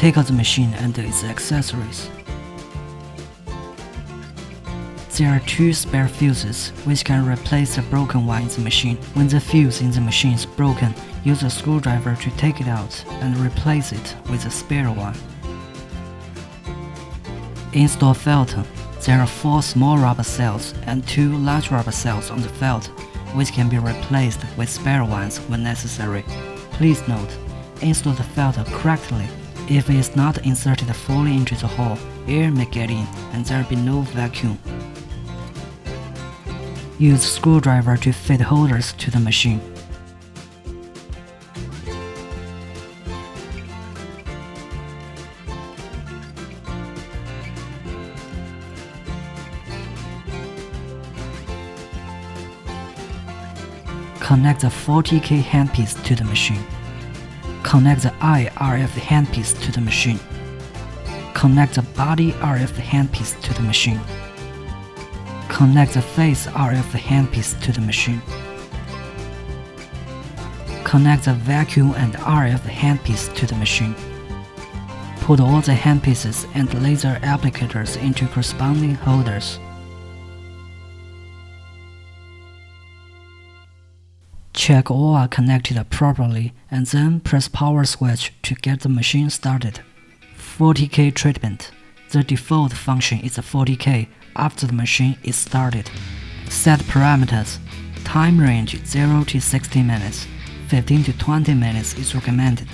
Take out the machine and its accessories. There are 2 spare fuses which can replace the broken one in the machine. When the fuse in the machine is broken, use a screwdriver to take it out and replace it with a spare one. Install filter. There are 4 small rubber cells and 2 large rubber cells on the filter, which can be replaced with spare ones when necessary. Please note, install the filter correctly. If it is not inserted fully into the hole, air may get in and there will be no vacuum. Use screwdriver to fit holders to the machine. Connect the 40K handpiece to the machine. Connect the eye RF handpiece to the machine. Connect the body RF handpiece to the machine. Connect the face RF handpiece to the machine. Connect the vacuum and RF handpiece to the machine. Put all the handpieces and laser applicators into corresponding holders. Check all are connected properly and then press power switch to get the machine started. 40K treatment. The default function is 40K after the machine is started. Set parameters. Time range 0 to 60 minutes. 15 to 20 minutes is recommended.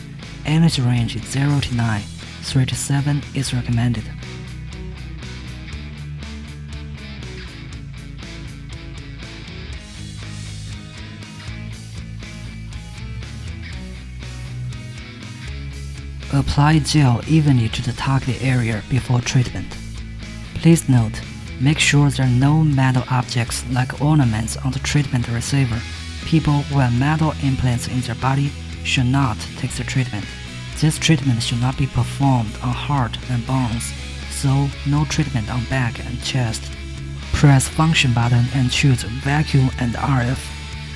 Energy range 0 to 9. 3 to 7 is recommended. Apply gel evenly to the target area before treatment. Please note, make sure there are no metal objects like ornaments on the treatment receiver. People who have metal implants in their body should not take the treatment. This treatment should not be performed on heart and bones, so no treatment on back and chest. Press function button and choose vacuum and RF.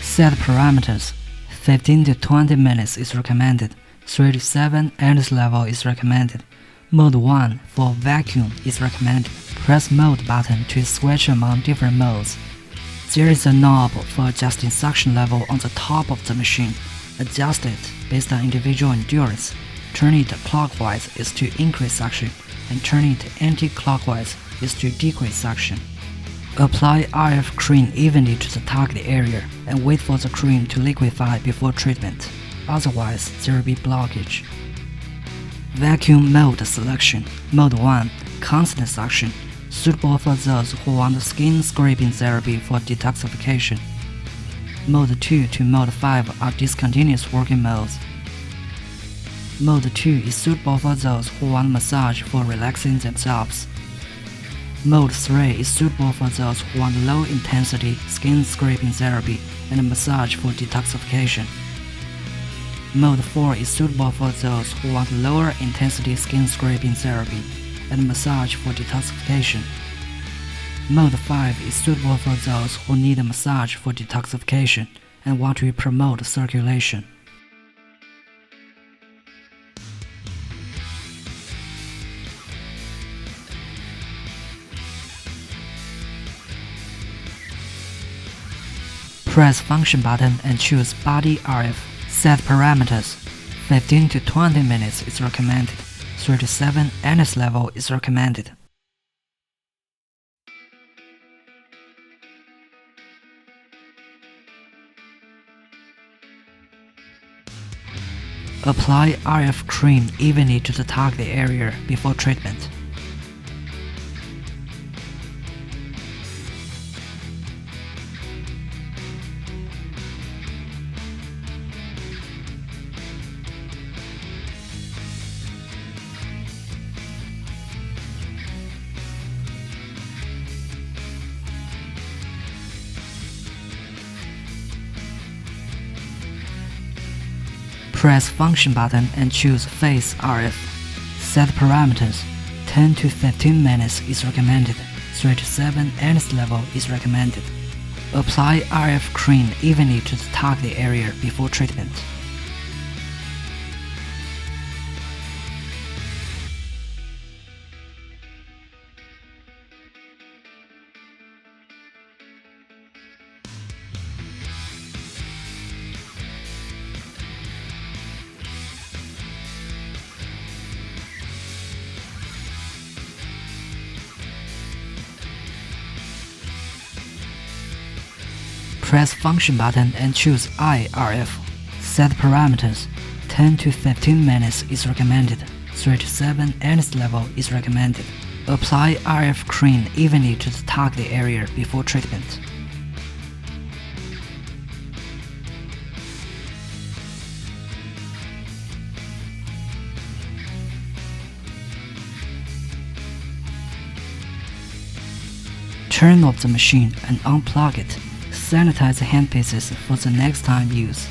Set parameters. 15 to 20 minutes is recommended. 3 to 7 energy level is recommended. Mode 1 for vacuum is recommended. Press mode button to switch among different modes. There is a knob for adjusting suction level on the top of the machine. Adjust it based on individual endurance. Turn it clockwise is to increase suction, and turn it anti-clockwise is to decrease suction. Apply RF cream evenly to the target area and wait for the cream to liquefy before treatment. Otherwise, there will be blockage. Vacuum mode selection. Mode 1, constant suction, suitable for those who want skin scraping therapy for detoxification. Mode 2 to Mode 5 are discontinuous working modes. Mode 2 is suitable for those who want massage for relaxing themselves. Mode 3 is suitable for those who want low-intensity skin scraping therapy and massage for detoxification. Mode 4 is suitable for those who want lower intensity skin scraping therapy and massage for detoxification. Mode 5 is suitable for those who need a massage for detoxification and want to promote circulation. Press function button and choose body RF. Set parameters. 15 to 20 minutes is recommended. 3 to 7 energy level is recommended. Apply RF cream evenly to the target area before treatment. Press function button and choose face RF. Set parameters. 10 to 15 minutes is recommended. 3 to 7 energy level is recommended. Apply RF cream evenly to the target area before treatment. Press Function button and choose IRF. Set parameters. 10 to 15 minutes is recommended. 3 to 7 NS level is recommended. Apply RF cream evenly to the target area before treatment. Turn off the machine and unplug it. Sanitize the handpieces for the next time use.